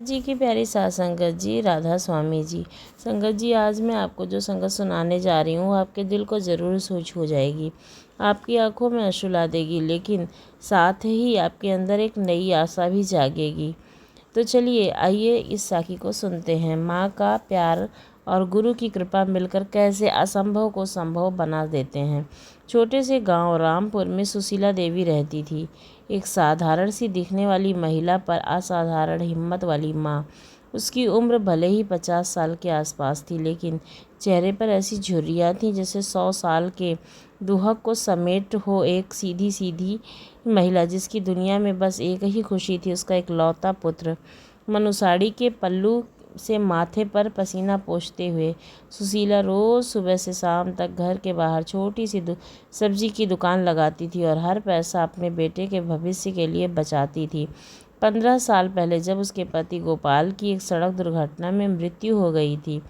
जी की प्यारी सास संगत जी, राधा स्वामी जी। संगत जी, आज मैं आपको जो संगत सुनाने जा रही हूँ वो आपके दिल को ज़रूर छू जाएगी, आपकी आंखों में आंसू ला देगी, लेकिन साथ ही आपके अंदर एक नई आशा भी जागेगी। तो चलिए आइए इस साखी को सुनते हैं। माँ का प्यार और गुरु की कृपा मिलकर कैसे असंभव को संभव बना देते हैं। छोटे से गांव रामपुर में सुशीला देवी रहती थी। एक साधारण सी दिखने वाली महिला पर असाधारण हिम्मत वाली माँ। उसकी उम्र भले ही 50 साल के आसपास थी, लेकिन चेहरे पर ऐसी झुर्रियाँ थीं जैसे 100 साल के दुहक को समेट हो एक सीधी सीधी महिला, जिसकी दुनिया में बस एक ही खुशी थी, उसका इकलौता पुत्र। मनु साड़ी के पल्लू से माथे पर पसीना पोंछते हुए सुशीला रोज़ सुबह से शाम तक घर के बाहर छोटी सी सब्जी की दुकान लगाती थी और हर पैसा अपने बेटे के भविष्य के लिए बचाती थी। 15 साल पहले जब उसके पति गोपाल की एक सड़क दुर्घटना में मृत्यु हो गई थी,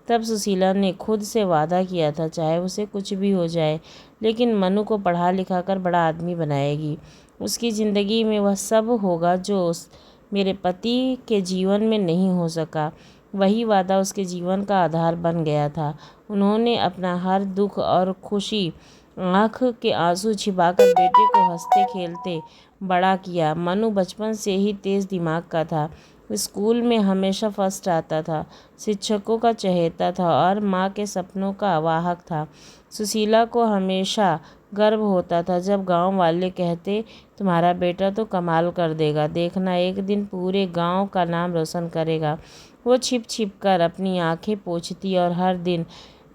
तब सुशीला ने खुद से वादा किया था, चाहे उसे कुछ भी हो जाए, लेकिन मनु को पढ़ा लिखा कर बड़ा आदमी बनाएगी। उसकी ज़िंदगी में वह सब होगा जो मेरे पति के जीवन में नहीं हो सका। वही वादा उसके जीवन का आधार बन गया था। उन्होंने अपना हर दुख और खुशी आँख के आंसू छिपाकर बेटे को हंसते खेलते बड़ा किया। मनु बचपन से ही तेज़ दिमाग का था। स्कूल में हमेशा फर्स्ट आता था, शिक्षकों का चहेता था और माँ के सपनों का वाहक था। सुशीला को हमेशा गर्व होता था जब गांव वाले कहते, तुम्हारा बेटा तो कमाल कर देगा, देखना एक दिन पूरे गांव का नाम रोशन करेगा। वो छिप छिप कर अपनी आंखें पोंछती और हर दिन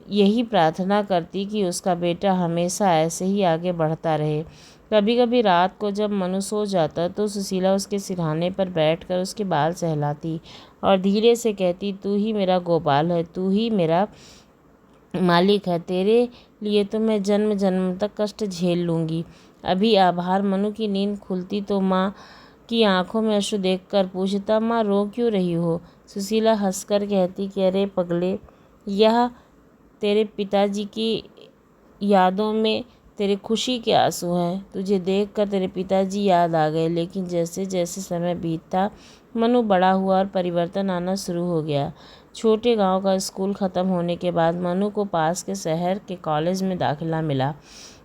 यही प्रार्थना करती कि उसका बेटा हमेशा ऐसे ही आगे बढ़ता रहे। कभी कभी रात को जब मनु सो जाता तो सुशीला उसके सिरहाने पर बैठकर उसके बाल सहलाती और धीरे से कहती, तू ही मेरा गोपाल है, तू ही मेरा मालिक है, तेरे लिए तो मैं जन्म जन्म तक कष्ट झेल लूँगी। अभी आभार। मनु की नींद खुलती तो माँ की आंखों में आंसू देखकर पूछता, माँ रो क्यों रही हो? सुशीला हंसकर कहती कि अरे पगले, यह तेरे पिताजी की यादों में तेरे खुशी के आंसू हैं। तुझे देखकर तेरे पिताजी याद आ गए। लेकिन जैसे जैसे समय बीतता मनु बड़ा हुआ और परिवर्तन आना शुरू हो गया। छोटे गांव का स्कूल ख़त्म होने के बाद मनु को पास के शहर के कॉलेज में दाखिला मिला।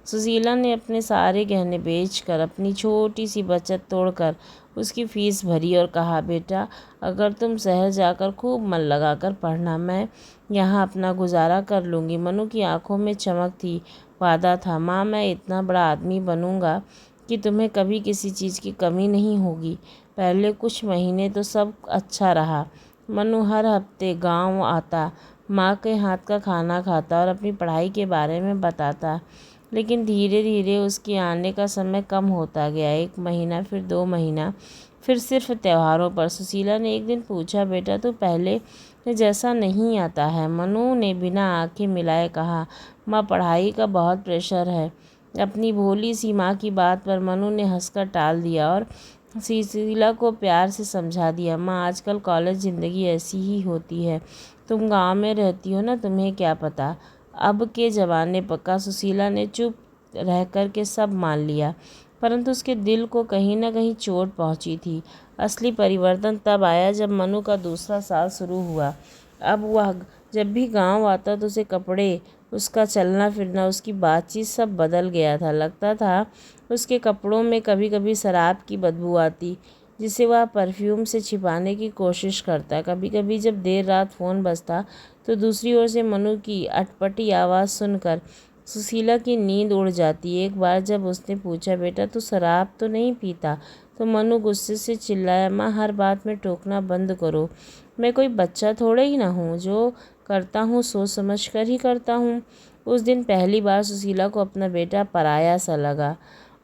सुशीला ने अपने सारे गहने बेचकर अपनी छोटी सी बचत तोड़कर उसकी फीस भरी और कहा, बेटा अगर तुम शहर जाकर खूब मन लगाकर पढ़ना, मैं यहाँ अपना गुजारा कर लूँगी। मनु की आंखों में चमक थी। वादा था, माँ मैं इतना बड़ा आदमी बनूँगा कि तुम्हें कभी किसी चीज़ की कमी नहीं होगी। पहले कुछ महीने तो सब अच्छा रहा। मनु हर हफ्ते गांव आता, माँ के हाथ का खाना खाता और अपनी पढ़ाई के बारे में बताता। लेकिन धीरे धीरे उसके आने का समय कम होता गया। 1 महीना, फिर 2 महीना, फिर सिर्फ त्योहारों पर। सुशीला ने एक दिन पूछा, बेटा तू पहले जैसा नहीं आता है। मनु ने बिना आंखें मिलाए कहा, माँ पढ़ाई का बहुत प्रेशर है। अपनी भोली सी माँ की बात पर मनु ने हंसकर टाल दिया और सुशीला को प्यार से समझा दिया, माँ आजकल कॉलेज ज़िंदगी ऐसी ही होती है। तुम गांव में रहती हो ना, तुम्हें क्या पता। अब के ज़माने पक्का। सुशीला ने चुप रह कर के सब मान लिया, परंतु उसके दिल को कहीं ना कहीं चोट पहुंची थी। असली परिवर्तन तब आया जब मनु का दूसरा साल शुरू हुआ। अब वह जब भी गांव आता तो उसे कपड़े, उसका चलना फिरना, उसकी बातचीत सब बदल गया था। लगता था उसके कपड़ों में कभी कभी शराब की बदबू आती, जिसे वह परफ्यूम से छिपाने की कोशिश करता। कभी कभी जब देर रात फ़ोन बजता तो दूसरी ओर से मनु की अटपटी आवाज़ सुनकर सुशीला की नींद उड़ जाती। एक बार जब उसने पूछा, बेटा तू शराब तो नहीं पीता? तो मनु गुस्से से चिल्लाया, माँ हर बात में टोकना बंद करो। मैं कोई बच्चा थोड़े ही ना हूँ, जो करता हूँ सोच समझ कर ही करता हूँ। उस दिन पहली बार सुशीला को अपना बेटा पराया सा लगा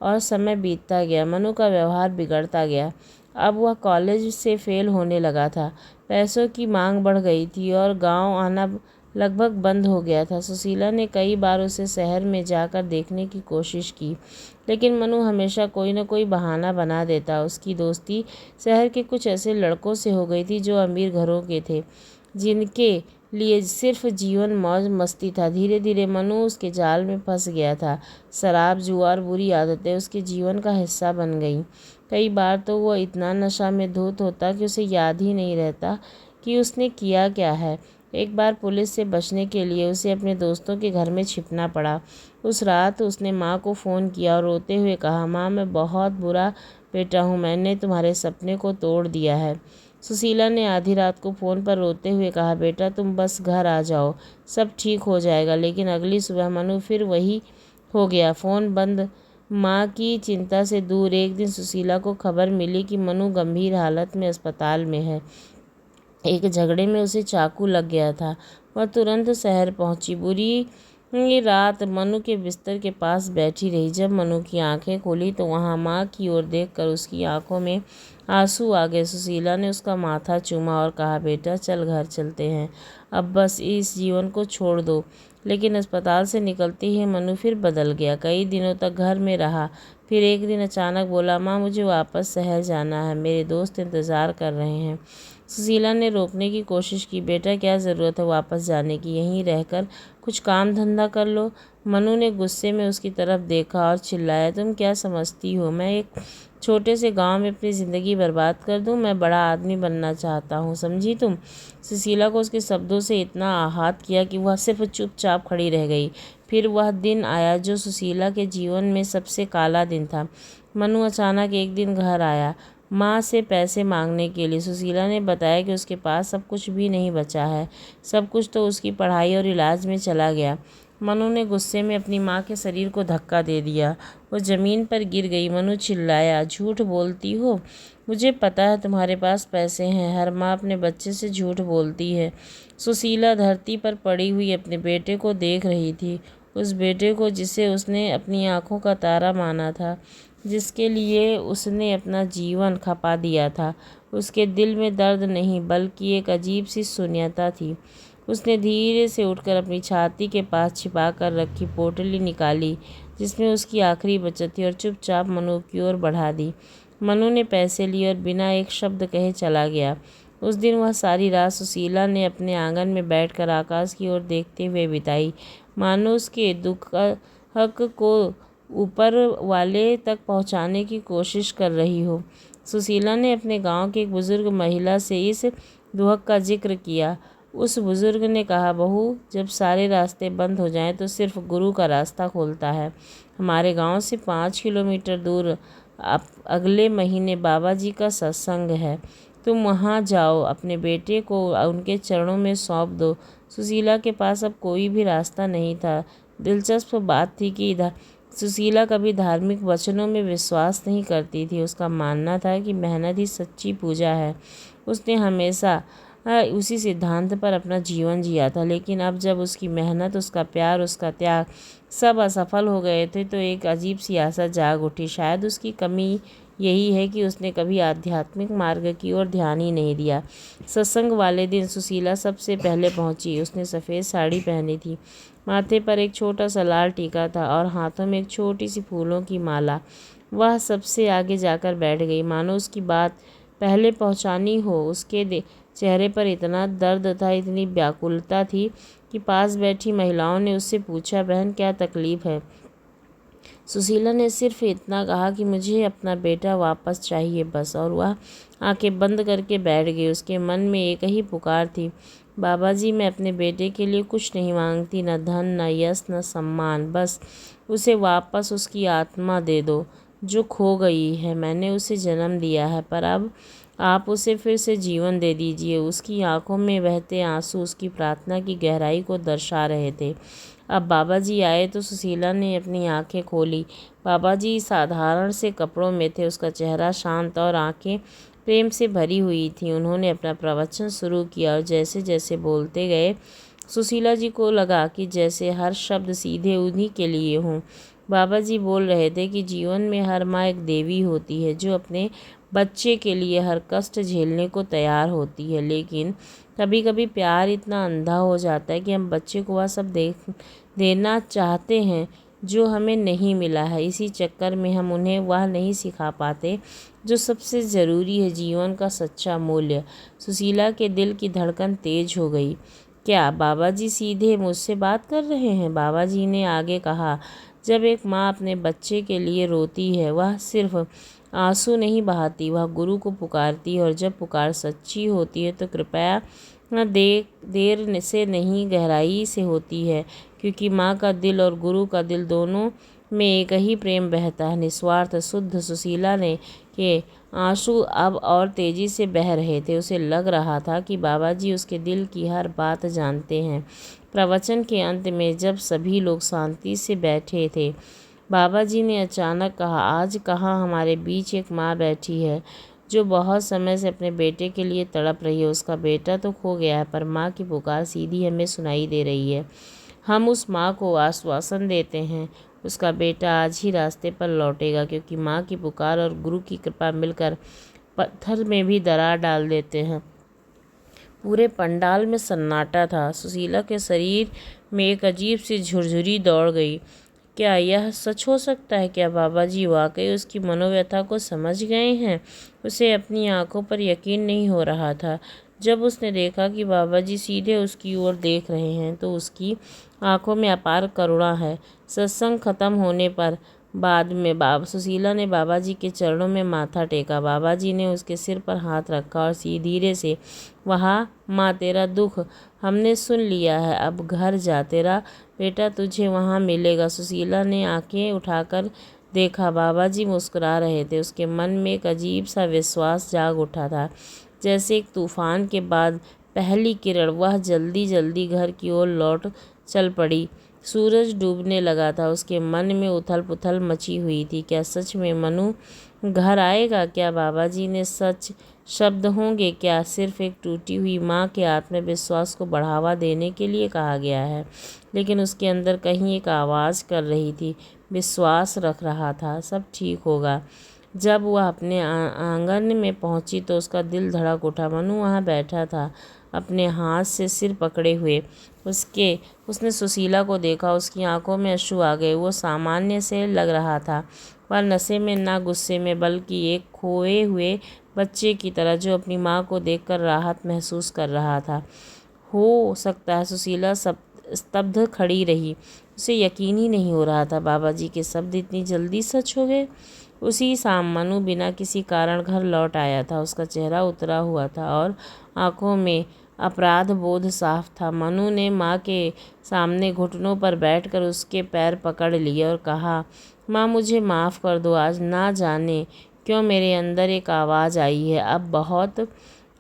और समय बीतता गया। मनु का व्यवहार बिगड़ता गया। अब वह कॉलेज से फेल होने लगा था। पैसों की मांग बढ़ गई थी और गांव आना लगभग बंद हो गया था। सुशीला ने कई बार उसे शहर में जाकर देखने की कोशिश की, लेकिन मनु हमेशा कोई न कोई बहाना बना देता। उसकी दोस्ती शहर के कुछ ऐसे लड़कों से हो गई थी जो अमीर घरों के थे, जिनके लिए सिर्फ जीवन मौज मस्ती था। धीरे धीरे मनु उसके जाल में फंस गया था। शराब, जुआ और बुरी आदतें उसके जीवन का हिस्सा बन गईं। कई बार तो वह इतना नशा में धुत होता कि उसे याद ही नहीं रहता कि उसने किया क्या है। एक बार पुलिस से बचने के लिए उसे अपने दोस्तों के घर में छिपना पड़ा। उस रात उसने माँ को फ़ोन किया और रोते हुए कहा, माँ मैं बहुत बुरा बेटा हूँ, मैंने तुम्हारे सपने को तोड़ दिया है। सुशीला ने आधी रात को फ़ोन पर रोते हुए कहा, बेटा तुम बस घर आ जाओ, सब ठीक हो जाएगा। लेकिन अगली सुबह मनु फिर वही हो गया, फ़ोन बंद। माँ की चिंता से दूर एक दिन सुशीला को खबर मिली कि मनु गंभीर हालत में अस्पताल में है। एक झगड़े में उसे चाकू लग गया था। वह तुरंत शहर पहुंची। बुरी रात मनु के बिस्तर के पास बैठी रही। जब मनु की आंखें खोली तो वहां माँ की ओर देखकर उसकी आंखों में आंसू आ गए। सुशीला ने उसका माथा चूमा और कहा, बेटा चल घर चलते हैं, अब बस इस जीवन को छोड़ दो। लेकिन अस्पताल से निकलते ही मनु फिर बदल गया। कई दिनों तक घर में रहा, फिर एक दिन अचानक बोला, माँ मुझे वापस शहर जाना है, मेरे दोस्त इंतज़ार कर रहे हैं। सुशीला ने रोकने की कोशिश की, बेटा क्या ज़रूरत है वापस जाने की, यहीं रहकर कुछ काम धंधा कर लो। मनु ने गुस्से में उसकी तरफ देखा और चिल्लाया, तुम क्या समझती हो मैं एक छोटे से गांव में अपनी ज़िंदगी बर्बाद कर दूं? मैं बड़ा आदमी बनना चाहता हूं, समझी तुम? सुशीला को उसके शब्दों से इतना आहत किया कि वह सिर्फ चुपचाप खड़ी रह गई। फिर वह दिन आया जो सुशीला के जीवन में सबसे काला दिन था। मनु अचानक एक दिन घर आया माँ से पैसे मांगने के लिए। सुशीला ने बताया कि उसके पास अब कुछ भी नहीं बचा है, सब कुछ तो उसकी पढ़ाई और इलाज में चला गया। मनु ने गुस्से में अपनी माँ के शरीर को धक्का दे दिया। वो ज़मीन पर गिर गई। मनु चिल्लाया, झूठ बोलती हो, मुझे पता है तुम्हारे पास पैसे हैं, हर माँ अपने बच्चे से झूठ बोलती है। सुशीला धरती पर पड़ी हुई अपने बेटे को देख रही थी, उस बेटे को जिसे उसने अपनी आंखों का तारा माना था, जिसके लिए उसने अपना जीवन खपा दिया था। उसके दिल में दर्द नहीं बल्कि एक अजीब सी शून्यता थी। उसने धीरे से उठकर अपनी छाती के पास छिपा कर रखी पोटली निकाली जिसमें उसकी आखिरी बचत थी और चुपचाप मनु की ओर बढ़ा दी। मनु ने पैसे लिए और बिना एक शब्द कहे चला गया। उस दिन वह सारी रात सुशीला ने अपने आंगन में बैठकर आकाश की ओर देखते हुए बिताई, मानो उसके दुख हक को ऊपर वाले तक पहुंचाने की कोशिश कर रही हो। सुशीला ने अपने गांव की एक बुजुर्ग महिला से इस दुहक का जिक्र किया। उस बुजुर्ग ने कहा, बहू जब सारे रास्ते बंद हो जाएं तो सिर्फ गुरु का रास्ता खोलता है। हमारे गांव से 5 किलोमीटर दूर अगले महीने बाबा जी का सत्संग है, तुम वहां जाओ, अपने बेटे को उनके चरणों में सौंप दो। सुशीला के पास अब कोई भी रास्ता नहीं था। दिलचस्प बात थी कि सुशीला कभी धार्मिक वचनों में विश्वास नहीं करती थी। उसका मानना था कि मेहनत ही सच्ची पूजा है। उसने हमेशा उसी सिद्धांत पर अपना जीवन जिया था। लेकिन अब जब उसकी मेहनत, उसका प्यार, उसका त्याग सब असफल हो गए थे तो एक अजीब सी आशा जाग उठी। शायद उसकी कमी यही है कि उसने कभी आध्यात्मिक मार्ग की ओर ध्यान ही नहीं दिया। सत्संग वाले दिन सुशीला सबसे पहले पहुंची। उसने सफ़ेद साड़ी पहनी थी, माथे पर एक छोटा सा लाल टीका था और हाथों में एक छोटी सी फूलों की माला। वह सबसे आगे जाकर बैठ गई, मानो उसकी बात पहले पहुंचानी हो। उसके चेहरे पर इतना दर्द था, इतनी व्याकुलता थी कि पास बैठी महिलाओं ने उससे पूछा, बहन क्या तकलीफ़ है? सुशीला ने सिर्फ इतना कहा कि मुझे अपना बेटा वापस चाहिए बस, और वह आंखें बंद करके बैठ गई। उसके मन में एक ही पुकार थी, बाबा जी मैं अपने बेटे के लिए कुछ नहीं मांगती, न धन, न यश, न सम्मान, बस उसे वापस उसकी आत्मा दे दो जो खो गई है। मैंने उसे जन्म दिया है पर अब आप उसे फिर से जीवन दे दीजिए। उसकी आंखों में बहते आंसू उसकी प्रार्थना की गहराई को दर्शा रहे थे। अब बाबा जी आए तो सुशीला ने अपनी आंखें खोली। बाबा जी साधारण से कपड़ों में थे। उसका चेहरा शांत और आंखें प्रेम से भरी हुई थीं। उन्होंने अपना प्रवचन शुरू किया और जैसे जैसे बोलते गए सुशीला जी को लगा कि जैसे हर शब्द सीधे उन्हीं के लिए हों। बाबा जी बोल रहे थे कि जीवन में हर माँ एक देवी होती है जो अपने बच्चे के लिए हर कष्ट झेलने को तैयार होती है, लेकिन कभी कभी प्यार इतना अंधा हो जाता है कि हम बच्चे को वह सब देना चाहते हैं जो हमें नहीं मिला है। इसी चक्कर में हम उन्हें वह नहीं सिखा पाते जो सबसे ज़रूरी है, जीवन का सच्चा मूल्य। सुशीला के दिल की धड़कन तेज हो गई। क्या बाबा जी सीधे मुझसे बात कर रहे हैं? बाबा जी ने आगे कहा, जब एक माँ अपने बच्चे के लिए रोती है वह सिर्फ आंसू नहीं बहाती, वह गुरु को पुकारती है, और जब पुकार सच्ची होती है तो कृपया देर से नहीं, गहराई से होती है, क्योंकि माँ का दिल और गुरु का दिल दोनों में एक ही प्रेम बहता है, निस्वार्थ शुद्ध। सुशीला ने के आंसू अब और तेजी से बह रहे थे। उसे लग रहा था कि बाबा जी उसके दिल की हर बात जानते हैं। प्रवचन के अंत में जब सभी लोग शांति से बैठे थे, बाबा जी ने अचानक कहा, आज कहाँ हमारे बीच एक माँ बैठी है जो बहुत समय से अपने बेटे के लिए तड़प रही है। उसका बेटा तो खो गया है, पर माँ की पुकार सीधी हमें सुनाई दे रही है। हम उस माँ को आश्वासन देते हैं, उसका बेटा आज ही रास्ते पर लौटेगा, क्योंकि माँ की पुकार और गुरु की कृपा मिलकर पत्थर में भी दरार डाल देते हैं। पूरे पंडाल में सन्नाटा था। सुशीला के शरीर में एक अजीब सी झुरझुरी दौड़ गई। क्या यह सच हो सकता है? क्या बाबा जी वाकई उसकी मनोव्यथा को समझ गए हैं? उसे अपनी आंखों पर यकीन नहीं हो रहा था। जब उसने देखा कि बाबा जी सीधे उसकी ओर देख रहे हैं तो उसकी आंखों में अपार करुणा है। सत्संग खत्म होने पर बाद में सुशीला ने बाबा जी के चरणों में माथा टेका। बाबा जी ने उसके सिर पर हाथ रखा और धीरे से, वहाँ माँ, तेरा दुख हमने सुन लिया है, अब घर जा, तेरा बेटा तुझे वहाँ मिलेगा। सुशीला ने आंखें उठाकर देखा, बाबा जी मुस्कुरा रहे थे। उसके मन में एक अजीब सा विश्वास जाग उठा था, जैसे एक तूफान के बाद पहली किरण। वह जल्दी जल्दी घर की ओर लौट चल पड़ी। सूरज डूबने लगा था। उसके मन में उथल पुथल मची हुई थी। क्या सच में मनु घर आएगा? क्या बाबा जी ने सच शब्द होंगे? क्या सिर्फ एक टूटी हुई माँ के आत्मविश्वास को बढ़ावा देने के लिए कहा गया है? लेकिन उसके अंदर कहीं एक आवाज़ कर रही थी, विश्वास रख रहा था, सब ठीक होगा। जब वह अपने आंगन में पहुंची तो उसका दिल धड़क उठा। मनु वहाँ बैठा था, अपने हाथ से सिर पकड़े हुए। उसने सुशीला को देखा। उसकी आंखों में अश्रु आ गए। वो सामान्य से लग रहा था, पर नशे में, ना गुस्से में, बल्कि एक खोए हुए बच्चे की तरह जो अपनी माँ को देखकर राहत महसूस कर रहा था। हो सकता है सुशीला स्तब्ध खड़ी रही। उसे यकीन ही नहीं हो रहा था, बाबा जी के शब्द इतनी जल्दी सच हो गए। उसी शाम मनु बिना किसी कारण घर लौट आया था। उसका चेहरा उतरा हुआ था और आंखों में अपराध बोध साफ था। मनु ने माँ के सामने घुटनों पर बैठकर उसके पैर पकड़ लिए और कहा, माँ, मुझे माफ़ कर दो। आज ना जाने क्यों मेरे अंदर एक आवाज़ आई है, अब बहुत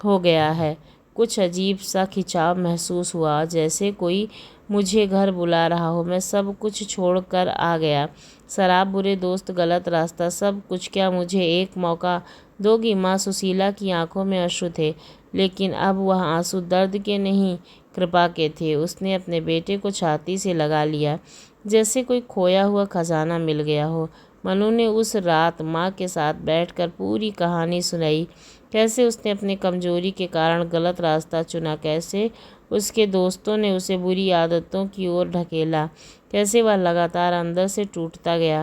हो गया है। कुछ अजीब सा खिंचाव महसूस हुआ, जैसे कोई मुझे घर बुला रहा हो। मैं सब कुछ छोड़कर आ गया, शराब, बुरे दोस्त, गलत रास्ता, सब कुछ। क्या मुझे एक मौका दोगी माँ? सुशीला की आंखों में अश्रु थे, लेकिन अब वह आंसू दर्द के नहीं, कृपा के थे। उसने अपने बेटे को छाती से लगा लिया, जैसे कोई खोया हुआ खजाना मिल गया हो। मनु ने उस रात माँ के साथ बैठकर पूरी कहानी सुनाई। कैसे उसने अपनी कमजोरी के कारण गलत रास्ता चुना, कैसे उसके दोस्तों ने उसे बुरी आदतों की ओर ढकेला, कैसे वह लगातार अंदर से टूटता गया।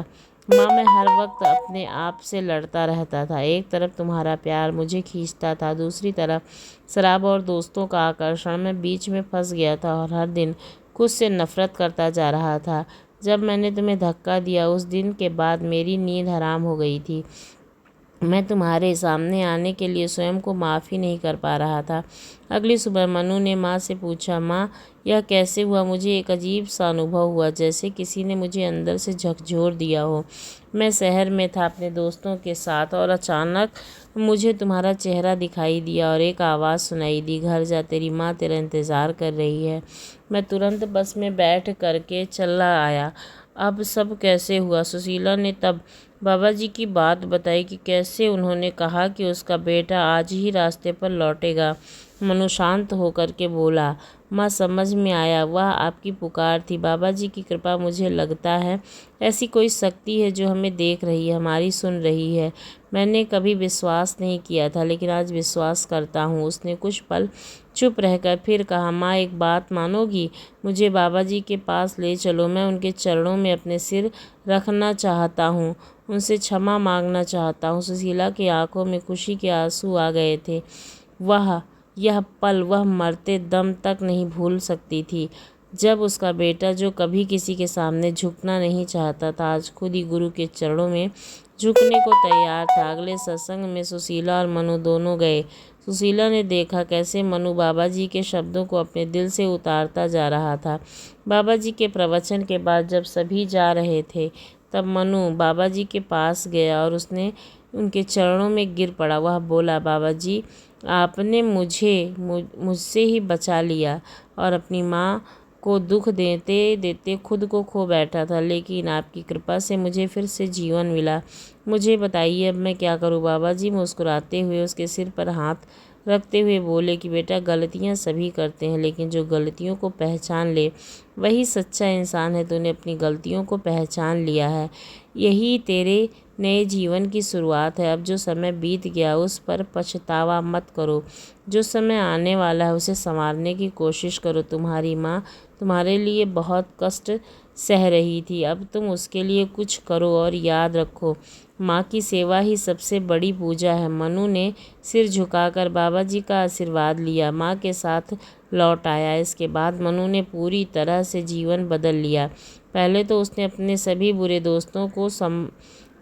माँ, मैं हर वक्त अपने आप से लड़ता रहता था। एक तरफ तुम्हारा प्यार मुझे खींचता था, दूसरी तरफ शराब और दोस्तों का आकर्षण। मैं बीच में फंस गया था और हर दिन खुद से नफरत करता जा रहा था। जब मैंने तुम्हें धक्का दिया, उस दिन के बाद मेरी नींद हराम हो गई थी। मैं तुम्हारे सामने आने के लिए स्वयं को माफ़ ही नहीं कर पा रहा था। अगली सुबह मनु ने माँ से पूछा, माँ, यह कैसे हुआ? मुझे एक अजीब सा अनुभव हुआ, जैसे किसी ने मुझे अंदर से झकझोर दिया हो। मैं शहर में था अपने दोस्तों के साथ, और अचानक मुझे तुम्हारा चेहरा दिखाई दिया और एक आवाज़ सुनाई दी, घर जा, तेरी माँ तेरा इंतज़ार कर रही है। मैं तुरंत बस में बैठ करके चला आया। अब सब कैसे हुआ? सुशीला ने तब बाबा जी की बात बताई कि कैसे उन्होंने कहा कि उसका बेटा आज ही रास्ते पर लौटेगा। मनु शांत होकर के बोला, माँ, समझ में आया, वह आपकी पुकार थी। बाबा जी की कृपा, मुझे लगता है ऐसी कोई शक्ति है जो हमें देख रही है, हमारी सुन रही है। मैंने कभी विश्वास नहीं किया था, लेकिन आज विश्वास करता हूँ। उसने कुछ पल चुप रहकर फिर कहा, माँ, एक बात मानोगी? मुझे बाबा जी के पास ले चलो। मैं उनके चरणों में अपने सिर रखना चाहता हूँ, उनसे क्षमा मांगना चाहता हूँ। सुशीला की आंखों में खुशी के आंसू आ गए थे। यह पल वह मरते दम तक नहीं भूल सकती थी, जब उसका बेटा, जो कभी किसी के सामने झुकना नहीं चाहता था, आज खुद ही गुरु के चरणों में झुकने को तैयार था। अगले सत्संग में सुशीला और मनु दोनों गए। सुशीला ने देखा कैसे मनु बाबा जी के शब्दों को अपने दिल से उतारता जा रहा था। बाबा जी के प्रवचन के बाद जब सभी जा रहे थे तब मनु बाबा जी के पास गया और उसने उनके चरणों में गिर पड़ा। वह बोला, बाबा जी, आपने मुझसे ही बचा लिया और अपनी माँ को दुख देते देते खुद को खो बैठा था, लेकिन आपकी कृपा से मुझे फिर से जीवन मिला। मुझे बताइए अब मैं क्या करूं। बाबा जी मुस्कुराते हुए उसके सिर पर हाथ रखते हुए बोले कि बेटा, गलतियां सभी करते हैं, लेकिन जो गलतियों को पहचान ले वही सच्चा इंसान है। तूने अपनी गलतियों को पहचान लिया है, यही तेरे नए जीवन की शुरुआत है। अब जो समय बीत गया उस पर पछतावा मत करो। जो समय आने वाला है उसे संवारने की कोशिश करो। तुम्हारी माँ तुम्हारे लिए बहुत कष्ट सह रही थी, अब तुम उसके लिए कुछ करो और याद रखो, माँ की सेवा ही सबसे बड़ी पूजा है। मनु ने सिर झुकाकर बाबा जी का आशीर्वाद लिया, माँ के साथ लौट आया। इसके बाद मनु ने पूरी तरह से जीवन बदल लिया। पहले तो उसने अपने सभी बुरे दोस्तों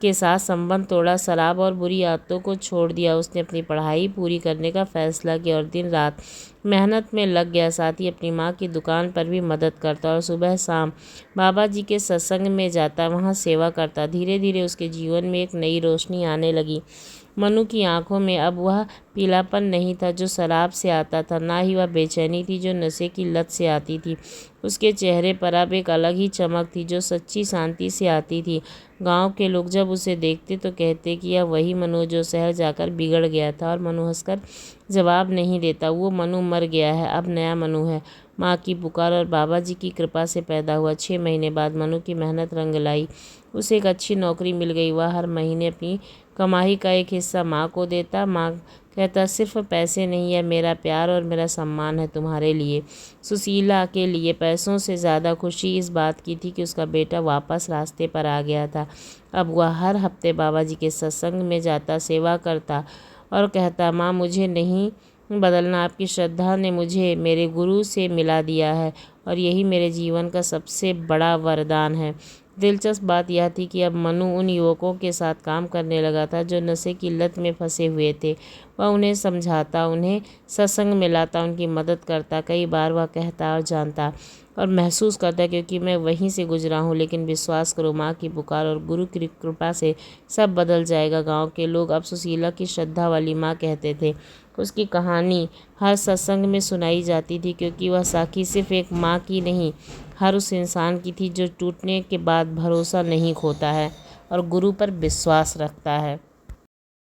के साथ संबंध तोड़ा, शराब और बुरी आदतों को छोड़ दिया। उसने अपनी पढ़ाई पूरी करने का फैसला किया और दिन रात मेहनत में लग गया। साथ ही अपनी माँ की दुकान पर भी मदद करता और सुबह शाम बाबा जी के सत्संग में जाता, वहाँ सेवा करता। धीरे धीरे उसके जीवन में एक नई रोशनी आने लगी। मनु की आंखों में अब वह पीलापन नहीं था जो शराब से आता था, ना ही वह बेचैनी थी जो नशे की लत से आती थी। उसके चेहरे पर अब एक अलग ही चमक थी जो सच्ची शांति से आती थी। गांव के लोग जब उसे देखते तो कहते कि यह वही मनु जो शहर जाकर बिगड़ गया था, और मनु हंसकर जवाब नहीं देता। वो मनु मर गया है, अब नया मनु है। माँ की पुकार और बाबा जी की कृपा से पैदा हुआ। 6 महीने बाद मनु की मेहनत रंग लाई। उसे एक अच्छी नौकरी मिल गई। वह हर महीने अपनी कमाई का एक हिस्सा माँ को देता। माँ कहता, सिर्फ पैसे नहीं है, मेरा प्यार और मेरा सम्मान है तुम्हारे लिए। सुशीला के लिए पैसों से ज़्यादा खुशी इस बात की थी कि उसका बेटा वापस रास्ते पर आ गया था। अब वह हर हफ्ते बाबा जी के सत्संग में जाता, सेवा करता और कहता, माँ मुझे नहीं बदलना, आपकी श्रद्धा ने मुझे मेरे गुरु से मिला दिया है और यही मेरे जीवन का सबसे बड़ा वरदान है। दिलचस्प बात यह थी कि अब मनु उन युवकों के साथ काम करने लगा था जो नशे की लत में फंसे हुए थे। वह उन्हें समझाता, उन्हें सत्संग में लाता, उनकी मदद करता। कई बार वह कहता और जानता और महसूस करता, क्योंकि मैं वहीं से गुजरा हूँ। लेकिन विश्वास करो, माँ की पुकार और गुरु की कृपा से सब बदल जाएगा। गांव के लोग अब सुशीला की श्रद्धा वाली माँ कहते थे। उसकी कहानी हर सत्संग में सुनाई जाती थी, क्योंकि वह साखी सिर्फ एक माँ की नहीं, हर उस इंसान की थी जो टूटने के बाद भरोसा नहीं खोता है और गुरु पर विश्वास रखता है।